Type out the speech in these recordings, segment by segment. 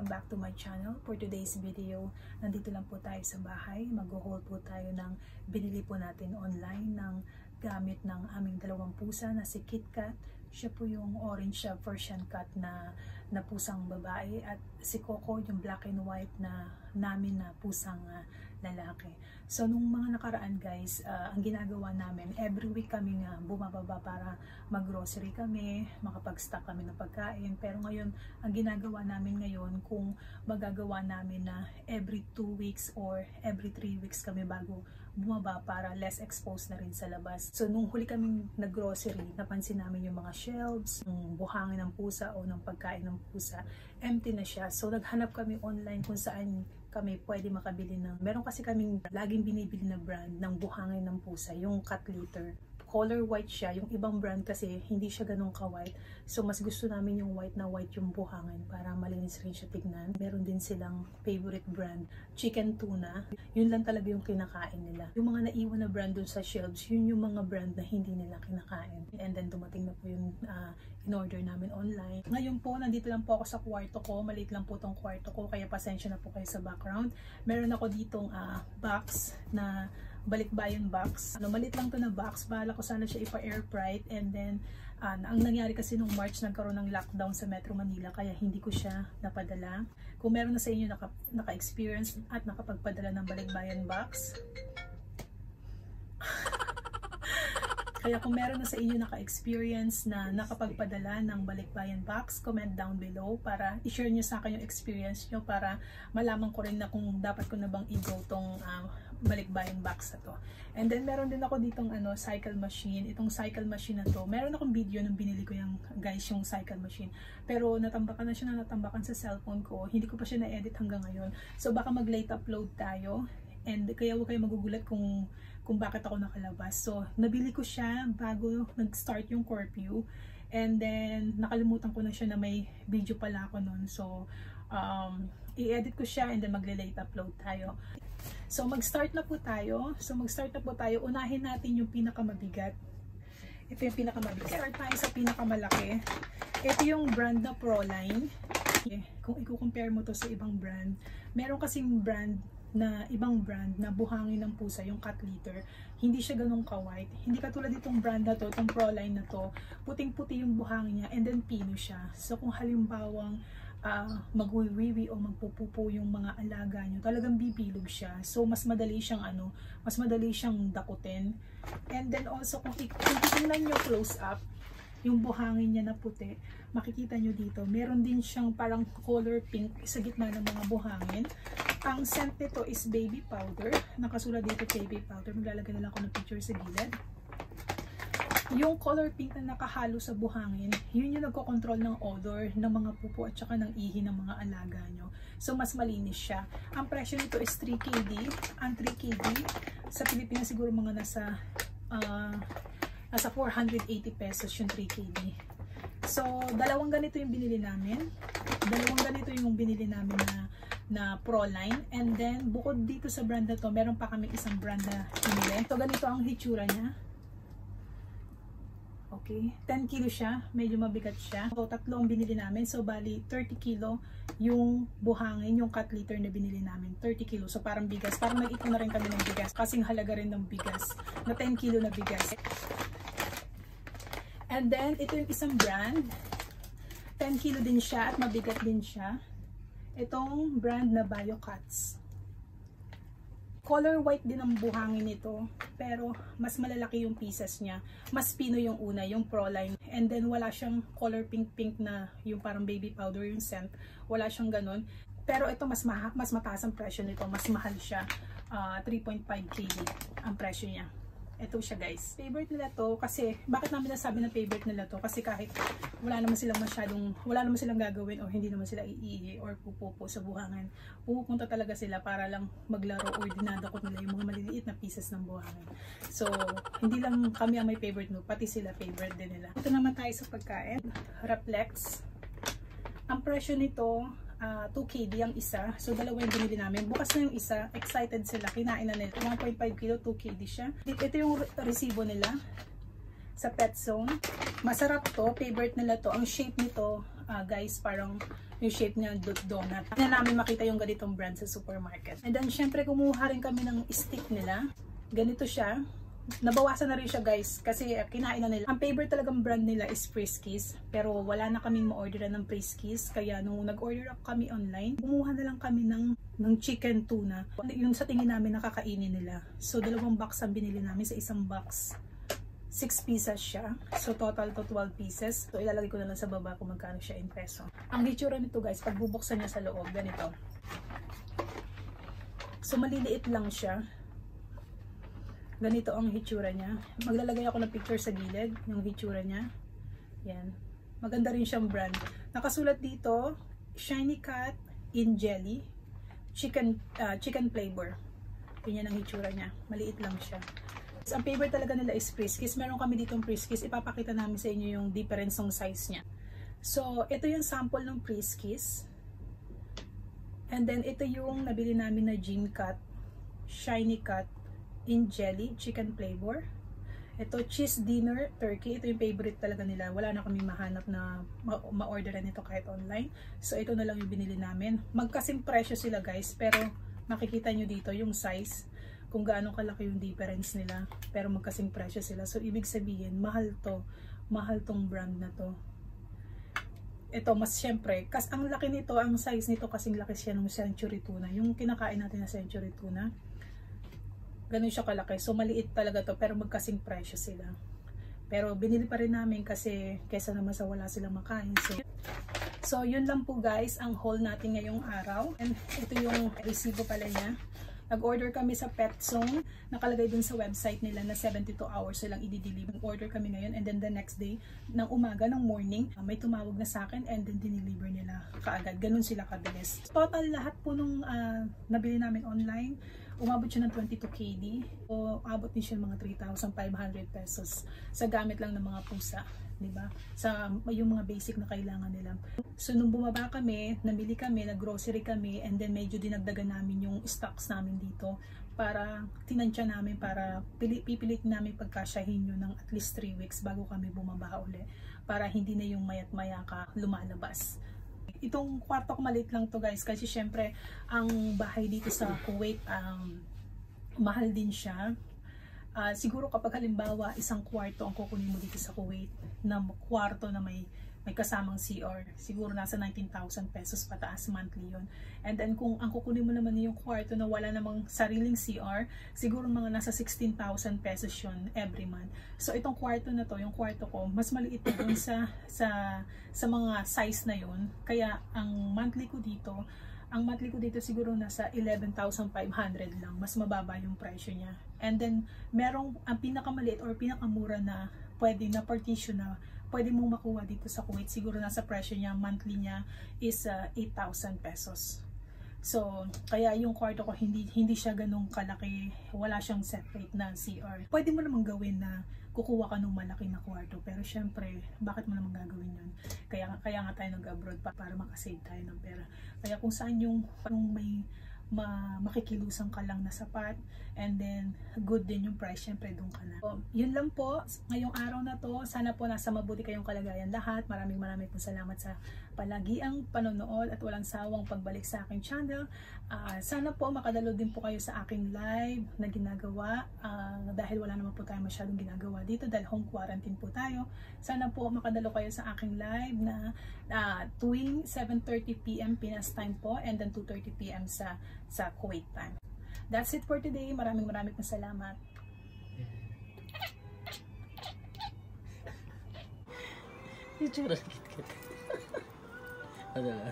welcome back to my channel. For today's video, nandito lang po tayo sa bahay. Mag-haul po tayo ng binili po natin online ng gamit ng aming dalawang pusa na si KitKat. Siya po yung orange Persian cat na pusang babae at si Coco yung black and white na namin na pusang lalaki. So nung mga nakaraan guys, ang ginagawa namin, every week kami bumababa para mag-grocery kami, makapag-stock kami ng pagkain. Pero ngayon, ang ginagawa namin ngayon, kung magagawa namin na every 2 weeks or every 3 weeks kami bago bumaba para less exposed na rin sa labas. So nung huli kaming nag-grocery, napansin namin yung mga shelves, yung buhangin ng pusa o ng pagkain ng pusa, empty na siya. So naghanap kami online kung saan kami pwede makabili ng, meron kasi kaming laging binibili na brand ng buhangin ng pusa, yung cat litter. Color white siya, yung ibang brand kasi hindi siya ganun ka-white. So mas gusto namin yung white na white yung buhangin para malinis rin siya tignan. Meron din silang favorite brand, chicken tuna. Yun lang talaga yung kinakain nila. Yung mga naiwan na brand dun sa shelves, yun yung mga brand na hindi nila kinakain. And then dumating na po yung in-order namin online. Ngayon po, nandito lang po ako sa kwarto ko. Maliit lang po tong kwarto ko, kaya pasensya na po kayo sa background. Meron ako ditong box na balikbayan box. Maliit lang to na box. Bahala ko sana siya ipa-air fry. And then, ang nangyari kasi nung March, nagkaroon ng lockdown sa Metro Manila, kaya hindi ko siya napadala. Kung meron na sa inyo naka-experience at nakapagpadala ng balikbayan box, kaya kung meron na sa inyo naka-experience na nakapagpadala ng balikbayan box, comment down below para i-share nyo sa akin yung experience nyo para malaman ko rin na kung dapat ko na bang i-go tong balikbayan box na to. And then meron din ako ditong cycle machine. Itong cycle machine na to, meron akong video nung binili ko yung guys yung cycle machine. Pero natambakan na siya na natambakan sa cellphone ko. Hindi ko pa siya na-edit hanggang ngayon. So baka mag-late upload tayo. And kaya huwag kayo magugulat kung bakit ako nakalabas. So, nabili ko siya bago nag-start yung curfew. And then, nakalimutan ko na siya na may video pala ako nun. So, i-edit ko siya and then magle-late upload tayo. So, mag-start na po tayo. Unahin natin yung pinakamabigat. Ito yung pinakamabigat. Start tayo sa pinakamalaki. Ito yung brand na Proline. Kung i-compare mo to sa ibang brand, meron kasing ibang brand na buhangin ng pusa, yung cat litter, hindi siya ganun ka-white. Hindi katulad itong brand na to, itong Proline na to, puting-puti yung buhangin niya and then pino siya. So kung halimbawang magwiwiwi o magpupupo yung mga alaga nyo, talagang bibilog siya. So mas madali siyang dakutin. And then also kung titingnan nyo close up, yung buhangin niya na puti, makikita nyo dito, meron din siyang parang color pink sa gitna ng mga buhangin. Ang scent nito is baby powder. Nakasulat dito baby powder. Maglalagay na lang ako ng picture sa gilid. Yung color pink na nakahalo sa buhangin, yun yung nagkocontrol ng odor ng mga pupo at saka ng ihi ng mga alaga nyo. So mas malinis siya. Ang presyo nito is 3 KD. Ang 3 KD sa Pilipinas siguro mga nasa 480 pesos yung 3 KD. So, dalawang ganito yung binili namin. Na Proline. And then, bukod dito sa brand na to, meron pa kami isang brand na pinili. So, ganito ang hitsura niya. Okay. 10 kilo siya. Medyo mabigat siya. So, tatlo ang binili namin. So, bali, 30 kilo yung buhangin, yung cat litter na binili namin. 30 kilo. So, parang bigas. Parang nag-ipon na rin kami ng bigas. Kasing halaga rin ng bigas. Na 10 kilo na bigas. And then, ito yung isang brand. 10 kilo din siya at mabigat din siya. Itong brand na BioCats. Color white din ang buhangin nito, pero mas malalaki yung pieces niya. Mas pino yung una, yung Proline. And then wala siyang color pink na yung parang baby powder yung scent. Wala siyang ganun. Pero ito mas mataas ang presyo nito. Mas mahal siya. 3.5 KD ang presyo niya. Ito siya guys. Favorite nila to kasi, bakit namin nasabi na favorite nila to? Kasi kahit wala naman silang gagawin o hindi naman sila iihi or pupupo sa buhangin, pupunta talaga sila para lang maglaro or dinadakot nila yung mga maliliit na pieces ng buhangin. So, hindi lang kami ang may favorite no, pati sila favorite din nila. Ito naman tayo sa pagkain. Raplex. Ang presyo nito, 2 KD ang isa. So, dalawa yung binili namin. Bukas na yung isa. Excited sila. Kinain na nila. 1.5 kilo, 2 KD siya. Ito yung resibo nila sa Pet Zone. Masarap to. Favorite nila to. Ang shape nito, guys, parang yung shape niya donut. Hindi na namin makita yung ganitong brand sa supermarket. And then syempre kumuha rin kami ng stick nila. Ganito siya. Nabawasan na rin siya guys kasi kinain na nila. Ang favorite talagang brand nila is Friskies, pero wala na kaming ma-orderan ng Friskies, kaya nung nag-order kami online, kumuha na lang kami ng chicken tuna. Yung sa tingin namin nakakainin nila. So 2 box ang binili namin. Sa isang box 6 pieces siya. So total to 12 pieces. So ilalagay ko na lang sa baba kung magkano siya in peso. Ang hitsura nito guys, pag bubuksan niya sa loob, ganito. So maliliit lang siya. Ganito ang hitsura niya. Maglalagay ako ng picture sa gilid, yung hitsura niya. Yan. Maganda rin siyang brand. Nakasulat dito, Shiny Cat in Jelly, chicken flavor. Yan ang hitsura niya. Maliit lang siya. Ang favorite talaga nila is Friskies. Meron kami ditong Friskies. Ipapakita namin sa inyo yung difference ng size niya. So, ito yung sample ng Friskies. And then, ito yung nabili namin na Gym Cat, Shiny Cat in jelly, chicken flavor. Ito, cheese dinner turkey. Ito yung favorite talaga nila. Wala na kami mahanap na ma-orderan ito kahit online. So, ito na lang yung binili namin. Magkasing presyo sila guys, pero makikita nyo dito yung size, kung gaano kalaki yung difference nila. Pero magkasing presyo sila. So, ibig sabihin, mahal to. Mahal tong brand na to. Ito, mas syempre, ang laki nito, ang size nito kasing laki siya ng century tuna. Yung kinakain natin na century tuna. Ganun siya kalaki. So, maliit talaga to, pero magkasing presyo sila. Pero, binili pa rin namin kasi kesa naman sa wala silang makain. So, yun lang po guys, ang haul natin ngayong araw. And ito yung resibo pala niya. Nag-order kami sa PetZone. Nakalagay din sa website nila na 72 hours silang i-deliver. Order kami ngayon and then the next day, ng umaga, ng morning, may tumawag na sa akin and then dineliver nila kaagad. Ganun sila kabilis. Total lahat po nung nabili namin online, umabot siya ng 22 KD. O abot din siya ng mga 3,500 pesos sa gamit lang ng mga pusa. Diba? Sa yung mga basic na kailangan nila. So nung bumaba kami, namili kami, nag-grocery kami, and then medyo dinagdagan namin yung stocks namin dito para tinansya namin, para pipilit namin pagkasyahin yun ng at least 3 weeks bago kami bumaba uli, para hindi na yung mayat maya ka lumalabas. Itong kwarto ko maliit lang to guys kasi syempre ang bahay dito sa Kuwait mahal din siya. Siguro kapag halimbawa isang kwarto ang kukunin mo dito sa Kuwait na kwarto na may kasamang CR, siguro nasa 19,000 pesos pataas monthly yun. And then kung ang kukunin mo naman yung kwarto na wala namang sariling CR, siguro mga nasa 16,000 pesos yun every month. So itong kwarto na to, yung kwarto ko, mas maliit na dun sa mga size na yun. Kaya ang monthly ko dito siguro nasa 11,500 lang. Mas mababa yung presyo niya. And then, merong ang pinakamaliit or pinakamura na pwede na partition na pwede mong makuha dito sa Kuwait. Siguro nasa presyo niya, monthly niya is 8,000 pesos. So, kaya yung kwarto ko hindi siya ganung kalaki. Wala siyang separate na CR. Pwede mo namang gawin na kukuha ka ng malaki na kwarto. Pero syempre, bakit mo naman gagawin yun? Kaya nga tayo nag-abroad para makasave tayo ng pera. Kaya kung saan yung may makikilusan ka lang na sapat, and then good din yung price, syempre doon ka na. So, yun lang po ngayong araw na to. Sana po nasa mabuti kayong kalagayan lahat. Maraming po salamat sa palagiang panonood at walang sawang pagbalik sa aking channel. Sana po makadalo din po kayo sa aking live na ginagawa dahil wala naman po tayo masyadong ginagawa dito dahil home quarantine po tayo. Sana po makadalo kayo sa aking live na tuwing 7:30 PM Pinas time po, and then 2:30 PM sa Kuwait time. That's it for today. Maraming po salamat. Itsura kit-kit. Ano na?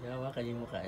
Hawakan yung mukha.